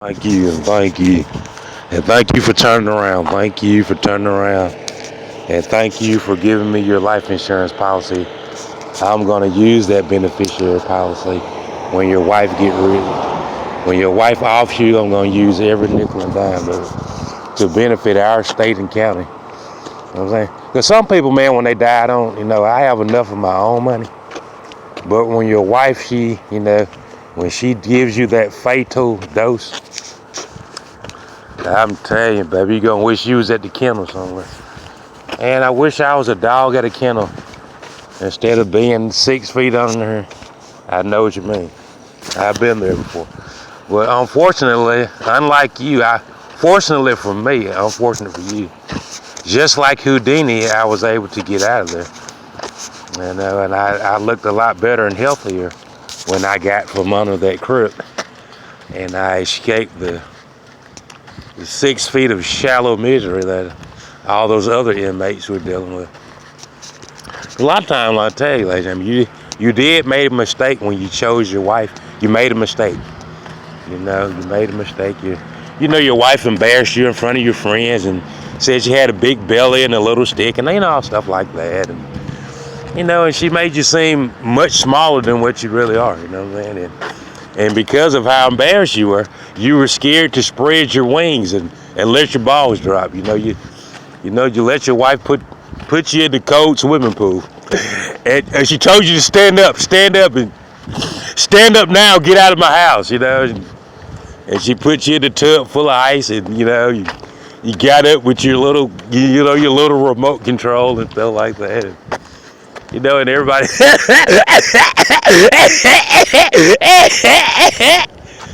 Thank you and thank you. And thank you for turning around. Thank you for turning around. And thank you for giving me your life insurance policy. I'm going to use that beneficiary policy when your wife get rid. When your wife offs you, I'm going to use every nickel and dime to benefit our state and county. You know what I'm saying? Because some people, man, when they die, I have enough of my own money. But when your wife, when she gives you that fatal dose, I'm telling you, baby, you're going to wish you was at the kennel somewhere. And I wish I was a dog at a kennel instead of being 6 feet under her. I know what you mean. I've been there before. But unfortunately, unlike you, fortunately for me, unfortunate for you, just like Houdini, I was able to get out of there. And I looked a lot better and healthier when I got from under that crook. And I escaped the 6 feet of shallow misery that all those other inmates were dealing with. A lot of times, I'll tell you, ladies and gentlemen, you did make a mistake when you chose your wife. You made a mistake. You made a mistake. Your wife embarrassed you in front of your friends and said you had a big belly and a little stick and all stuff like that. And she made you seem much smaller than what you really are. You know what I'm saying? And because of how embarrassed you were scared to spread your wings and let your balls drop. You let your wife put you in the cold swimming pool. And she told you to stand up now, get out of my house, And she put you in the tub full of ice and, you got up with your little remote control and stuff like that. And everybody,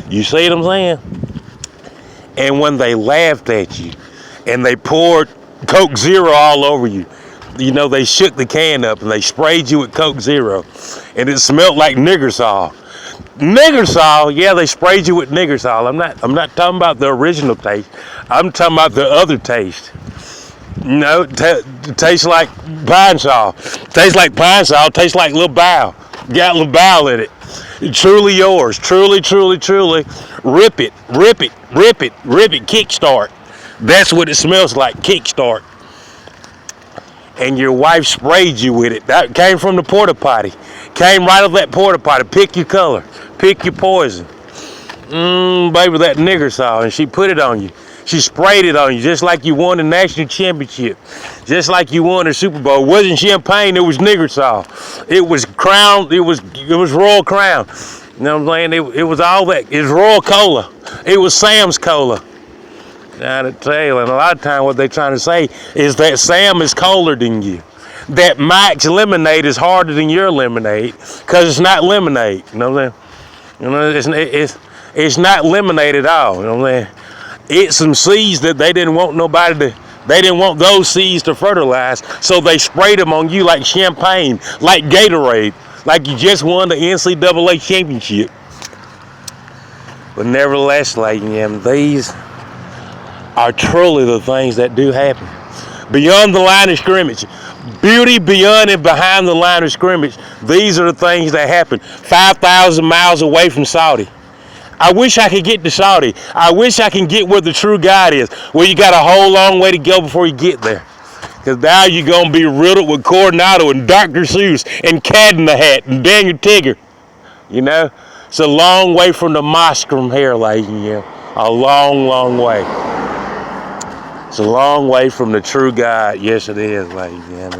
you see what I'm saying? And when they laughed at you and they poured Coke Zero all over you, they shook the can up and they sprayed you with Coke Zero and it smelled like Niggersol. Niggersol, yeah, they sprayed you with Niggersol. I'm not talking about the original taste. I'm talking about the other taste. Tastes like Pine Sol. Tastes like Pine Sol. Tastes like Little Bow. Got Little Bow in it. Truly yours. Truly, truly, truly. Rip it. Kickstart. That's what it smells like. Kickstart. And your wife sprayed you with it. That came from the porta potty. Came right out of that porta potty. Pick your color. Pick your poison. Baby, that Niggersol. And she put it on you. She sprayed it on you just like you won the national championship. Just like you won the Super Bowl. It wasn't champagne, it was Niggersol. It was Crown, it was Royal Crown. You know what I'm saying? It was all that. It was Royal Cola. It was Sam's Cola. Now to tell you, and a lot of times what they're trying to say is that Sam is colder than you. That Mike's lemonade is harder than your lemonade because it's not lemonade. You know what I'm saying? It's not lemonade at all. You know what I'm saying? It's some seeds that they didn't want those seeds to fertilize, so they sprayed them on you like champagne, like Gatorade, like you just won the NCAA championship. But nevertheless, ladies and gentlemen, these are truly the things that do happen. Beyond the line of scrimmage, beauty beyond and behind the line of scrimmage, these are the things that happen 5,000 miles away from Saudi. I wish I could get to Saudi. I wish I can get where the true God is, where you got a whole long way to go before you get there. Because now you're going to be riddled with Coronado and Dr. Seuss and Cat in the Hat and Daniel Tigger. It's a long way from the mosque from here, ladies and gentlemen. A long, long way. It's a long way from the true God. Yes, it is, ladies and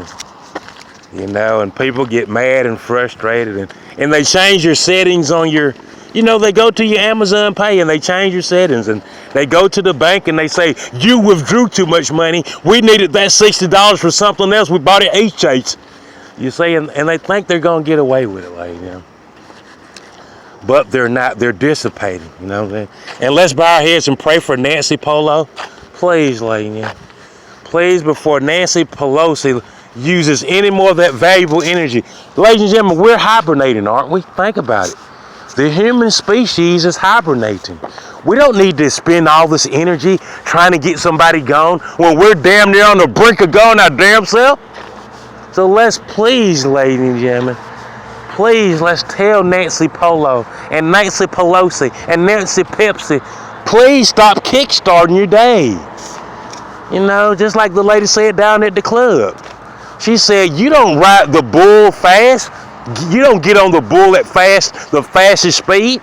gentlemen. And people get mad and frustrated and they change your settings on your... they go to your Amazon Pay and they change your settings and they go to the bank and they say, you withdrew too much money. We needed that $60 for something else. We bought it H. You see, and they think they're going to get away with it, lady. But they're not. They're dissipating, you know what I'm saying? And let's bow our heads and pray for Nancy Polo. Please, lady. Please, before Nancy Pelosi uses any more of that valuable energy. Ladies and gentlemen, we're hibernating, aren't we? Think about it. The human species is hibernating. We don't need to spend all this energy trying to get somebody gone when we're damn near on the brink of going our damn self. So let's please, ladies and gentlemen, please let's tell Nancy Polo and Nancy Pelosi and Nancy Pepsi Please stop kickstarting your day. You know, just like the lady said down at the club. She said, you don't ride the bull fast. You don't get on the bull at the fastest speed.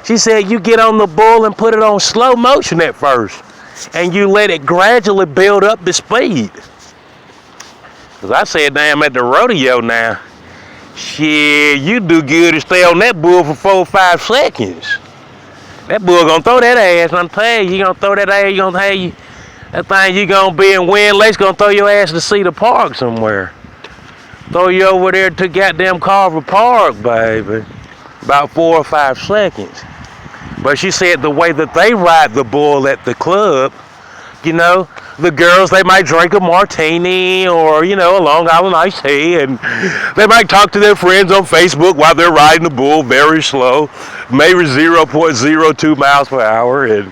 She said, you get on the bull and put it on slow motion at first. And you let it gradually build up the speed. Because I said, damn, at the rodeo now, shit, you do good to stay on that bull for 4 or 5 seconds. That bull gonna throw that ass. I'm telling you, he gonna throw that ass. You gonna have you. That thing you gonna be in Wind Lake's gonna throw your ass to Cedar Park somewhere. Throw you over there to goddamn Carver Park, baby. About 4 or 5 seconds. But she said the way that they ride the bull at the club, you know, the girls, they might drink a martini or, you know, a Long Island iced tea, and they might talk to their friends on Facebook while they're riding the bull very slow, maybe 0.02 miles per hour, and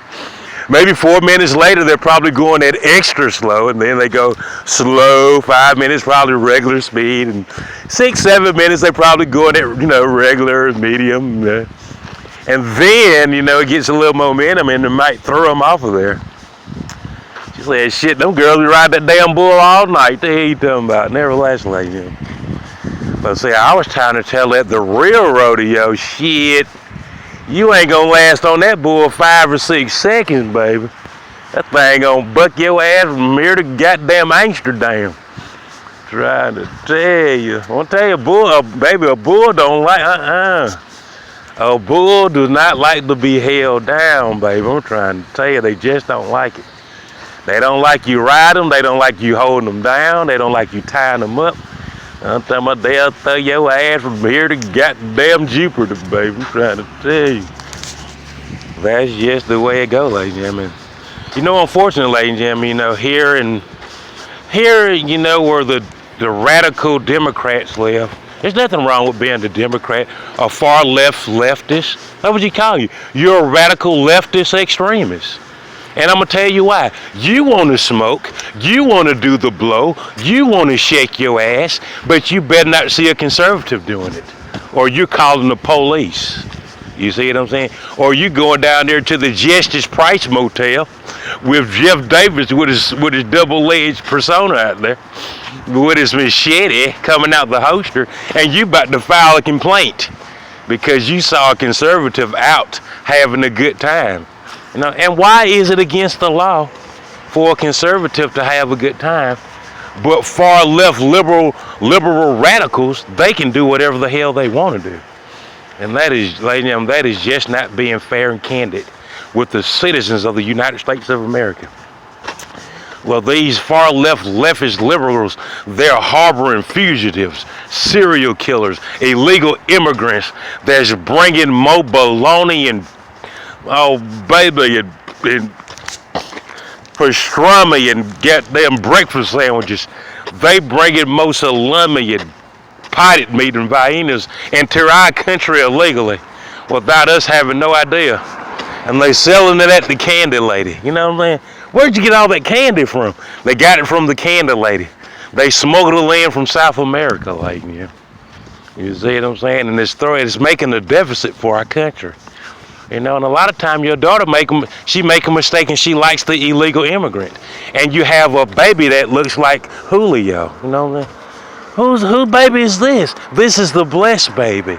maybe 4 minutes later they're probably going at extra slow, and then they go slow, 5 minutes probably regular speed, and 6-7 minutes they're probably going at, you know, regular, medium, and then, you know, it gets a little momentum and it might throw them off of there. She said, shit, them girls be ride that damn bull all night. The hell you talking about? Never last like that. But see, I was trying to tell at the real rodeo, shit, you ain't gonna last on that bull 5 or 6 seconds, baby. That thing gonna buck your ass from here to goddamn Amsterdam. Trying to tell you. I want to tell you, a bull don't like, A bull does not like to be held down, baby. I'm trying to tell you, they just don't like it. They don't like you riding them. They don't like you holding them down. They don't like you tying them up. I'm talking about they'll throw your ass from here to goddamn Jupiter, baby. I'm trying to tell you. That's just the way it goes, ladies and gentlemen. You know, unfortunately, ladies and gentlemen, you know, here, you know, where the radical Democrats live, there's nothing wrong with being a Democrat, a far left leftist. What would you call you? You're a radical leftist extremist. And I'm going to tell you why. You want to smoke, you want to do the blow, you want to shake your ass, but you better not see a conservative doing it. Or you're calling the police. You see what I'm saying? Or you going down there to the Justice Price Motel with Jeff Davis with his double-edged persona out there, with his machete coming out the holster, and you about to file a complaint because you saw a conservative out having a good time. You know, and why is it against the law for a conservative to have a good time, but far left liberal radicals, they can do whatever the hell they want to do? And that is, ladies and gentlemen, that is just not being fair and candid with the citizens of the United States of America. Well, these far leftist liberals, they're harboring fugitives, serial killers, illegal immigrants that's bringing more baloney and, oh baby, and pastrami and goddamn breakfast sandwiches. They bringing more salami and potted meat and viennas into our country illegally without us having no idea. And they selling it at the candy lady. You know what I'm saying? Where'd you get all that candy from? They got it from the candy lady. They smuggled it in from South America, like, you know. You see what I'm saying? And it's making a deficit for our country. You know, and a lot of time your daughter make a mistake and she likes the illegal immigrant. And you have a baby that looks like Julio. You know what I'm saying? Whose baby is this? This is the blessed baby.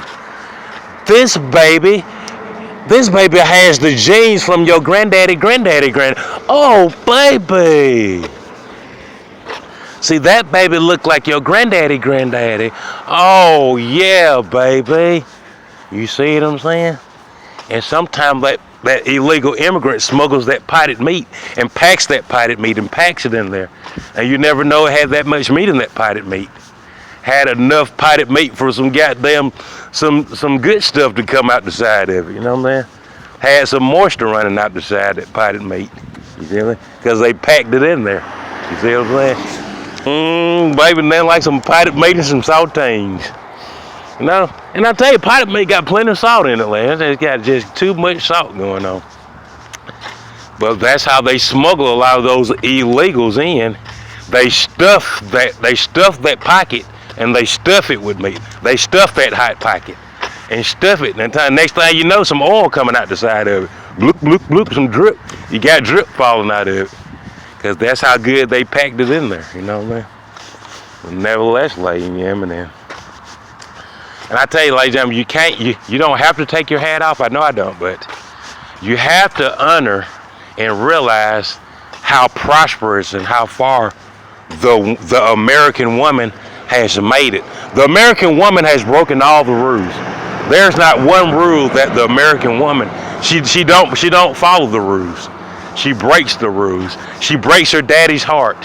This baby has the genes from your granddaddy. Oh, baby. See, that baby look like your granddaddy. Oh, yeah, baby. You see what I'm saying? And sometimes that illegal immigrant smuggles that potted meat and packs that potted meat and packs it in there. And you never know it had that much meat in that potted meat. Had enough potted meat for some goddamn, some good stuff to come out the side of it, you know what I'm saying? Had some moisture running out the side of that potted meat, you see me? Because they packed it in there, you see what I'm saying? Baby, nothing like some potted meat and some saltines, you know? And I tell you, potted meat got plenty of salt in it, man. It's got just too much salt going on. But that's how they smuggle a lot of those illegals in. They stuff that pocket and they stuff it with meat. They stuff that hot pocket and stuff it. And the next thing you know, some oil coming out the side of it. bloop, bloop, bloop, some drip. You got drip falling out of it. Because that's how good they packed it in there, you know what I mean? But nevertheless, ladies and gentlemen, and I tell you, ladies and gentlemen, you don't have to take your hat off. I know I don't, but you have to honor and realize how prosperous and how far the American woman has made it. The American woman has broken all the rules. There's not one rule that the American woman, she don't follow the rules. She breaks the rules. She breaks her daddy's heart.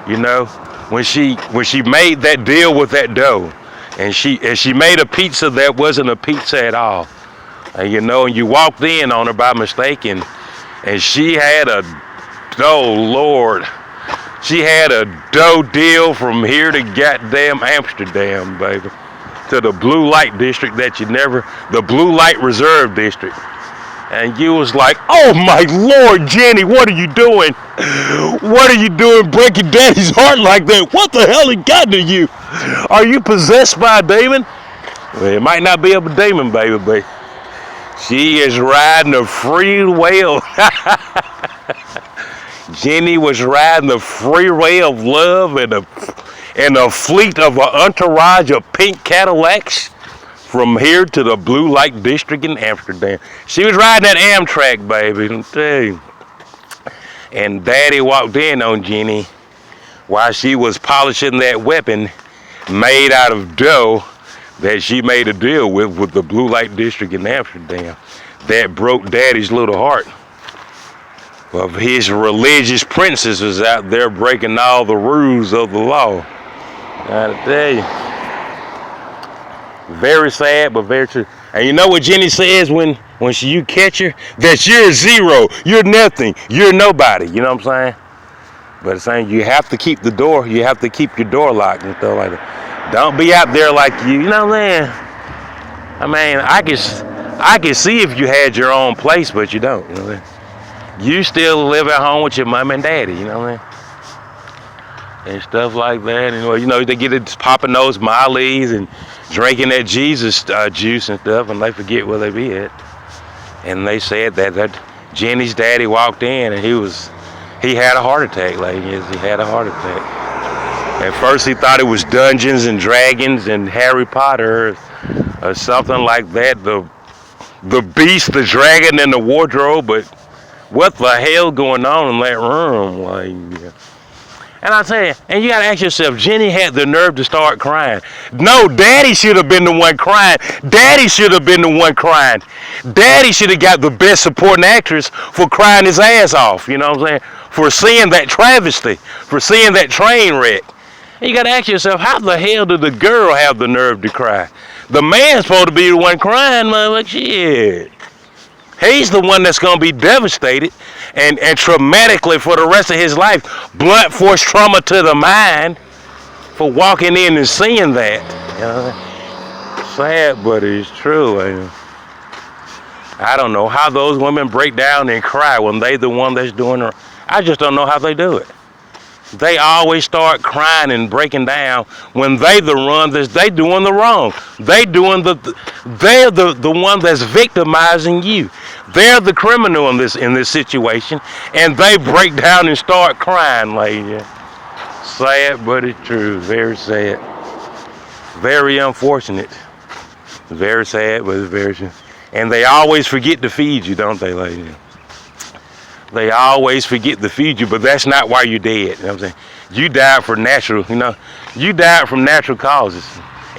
You know, when she made that deal with that dough, and she made a pizza that wasn't a pizza at all. And you know, and you walked in on her by mistake, and she had oh Lord, she had a dough deal from here to goddamn Amsterdam, baby, to the blue light district the blue light reserve district. And you was like, oh my Lord, Jenny, what are you doing? What are you doing breaking daddy's heart like that? What the hell has gotten to you? Are you possessed by a demon? Well, it might not be a demon, baby, but she is riding a free whale. Jenny was riding the freeway of love in a fleet of an entourage of pink Cadillacs from here to the blue light district in Amsterdam. She was riding that Amtrak, baby, I'll tell you. And Daddy walked in on Jenny while she was polishing that weapon made out of dough that she made a deal with the blue light district in Amsterdam that broke Daddy's little heart. Well, his religious princess was out there breaking all the rules of the law. Gotta tell you. Very sad, but very true. And you know what Jenny says when you catch her? That you're zero, you're nothing, you're nobody. You know what I'm saying? But it's saying you have to keep you have to keep your door locked and stuff like that. Don't be out there like you know what I'm saying? I mean, I can see if you had your own place, but you don't. You know what I mean? You still live at home with your mom and daddy. You know what I mean? And stuff like that. And you know, they get it popping those Mollies and drinking that Jesus juice and stuff, and they forget where they be at. And they said that Jenny's daddy walked in, and he had a heart attack, ladies. He had a heart attack. At first he thought it was Dungeons and Dragons and Harry Potter or something like that. The beast, the dragon, and the wardrobe. But what the hell going on in that room? Like, yeah. And I tell you, and you gotta ask yourself, Jenny had the nerve to start crying. No, Daddy should have been the one crying. Daddy should have been the one crying. Daddy should have got the best supporting actress for crying his ass off, you know what I'm saying? For seeing that travesty, for seeing that train wreck. And you gotta ask yourself, how the hell did the girl have the nerve to cry? The man's supposed to be the one crying, motherfucker, shit. He's the one that's going to be devastated and traumatically for the rest of his life. Blunt force trauma to the mind for walking in and seeing that. You know, sad, but it's true. I don't know how those women break down and cry when they the one that's doing it. I just don't know how they do it. They always start crying and breaking down when they the one that's they doing the wrong. They're the one that's victimizing you. They're the criminal in this situation, and they break down and start crying, lady. Sad, but it's true. Very sad. Very unfortunate. Very sad, but it's very true. And they always forget to feed you, don't they, lady? They always forget to feed you, but that's not why you're dead. You know what I'm saying? You died for natural, you died from natural causes,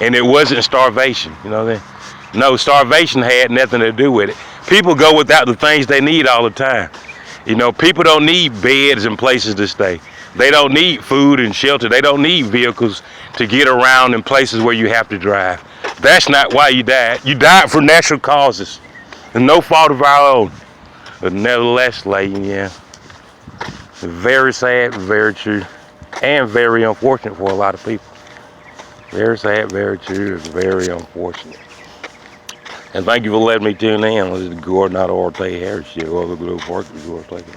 and it wasn't starvation. You know what I'm saying? No, starvation had nothing to do with it. People go without the things they need all the time. You know, people don't need beds and places to stay. They don't need food and shelter. They don't need vehicles to get around in places where you have to drive. That's not why you died. You died for natural causes, and no fault of our own. But nevertheless, lady, yeah, very sad, very true, and very unfortunate for a lot of people. Very sad, very true, and very unfortunate. And thank you for letting me tune in. This is Gordon out of Ortega Harris Show, all the Blue Park, Gordon.